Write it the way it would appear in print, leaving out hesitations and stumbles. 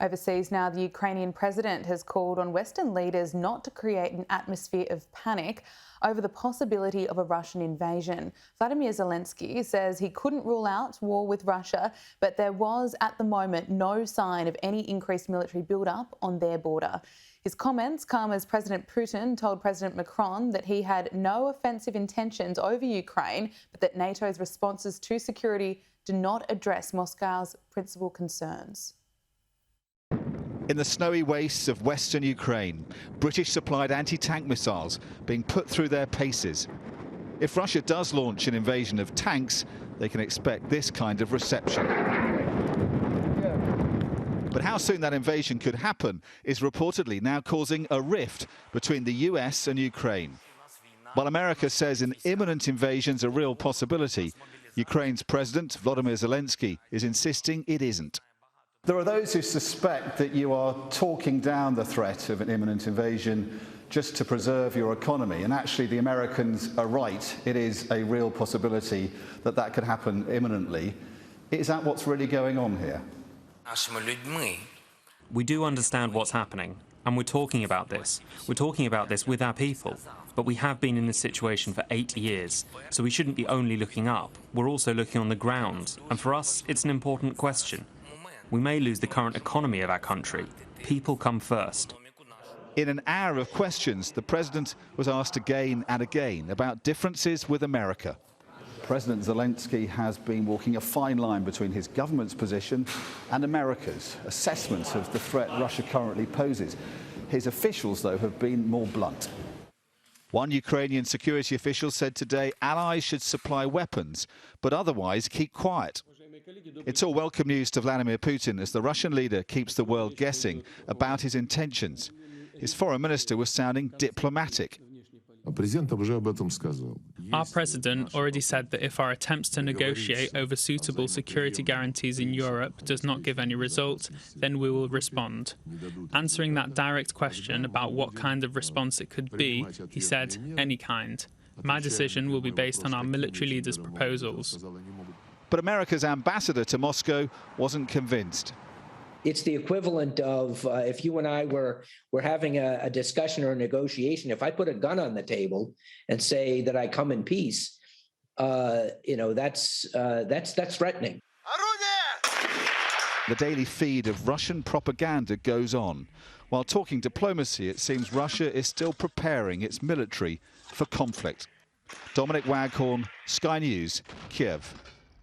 Overseas now, the Ukrainian president has called on Western leaders not to create an atmosphere of panic over the possibility of a Russian invasion. Volodymyr Zelensky says he couldn't rule out war with Russia, but there was at the moment no sign of any increased military build-up on their border. His comments come as President Putin told President Macron that he had no offensive intentions over Ukraine, but that NATO's responses to security do not address Moscow's principal concerns. In the snowy wastes of western Ukraine, British-supplied anti-tank missiles being put through their paces. If Russia does launch an invasion of tanks, they can expect this kind of reception. But how soon that invasion could happen is reportedly now causing a rift between the US and Ukraine. While America says an imminent invasion's a real possibility, Ukraine's President Volodymyr Zelensky is insisting it isn't. There are those who suspect that you are talking down the threat of an imminent invasion just to preserve your economy. And actually, the Americans are right. It is a real possibility that that could happen imminently. Is that what's really going on here? We do understand what's happening, and we're talking about this. We're talking about this with our people. But we have been in this situation for 8 years, so we shouldn't be only looking up. We're also looking on the ground. And for us, it's an important question. We may lose the current economy of our country. People come first. In an hour of questions, the president was asked again and again about differences with America. President Zelensky has been walking a fine line between his government's position and America's assessment of the threat Russia currently poses. His officials, though, have been more blunt. One Ukrainian security official said today allies should supply weapons, but otherwise keep quiet. It's all welcome news to Vladimir Putin as the Russian leader keeps the world guessing about his intentions. His foreign minister was sounding diplomatic. Our president already said that if our attempts to negotiate over suitable security guarantees in Europe does not give any result, then we will respond. Answering that direct question about what kind of response it could be, he said, any kind. My decision will be based on our military leaders' proposals. But America's ambassador to Moscow wasn't convinced. It's the equivalent of if you and I were having a discussion or a negotiation. If I put a gun on the table and say that I come in peace, that's threatening. The daily feed of Russian propaganda goes on. While talking diplomacy, it seems Russia is still preparing its military for conflict. Dominic Waghorn, Sky News, Kiev.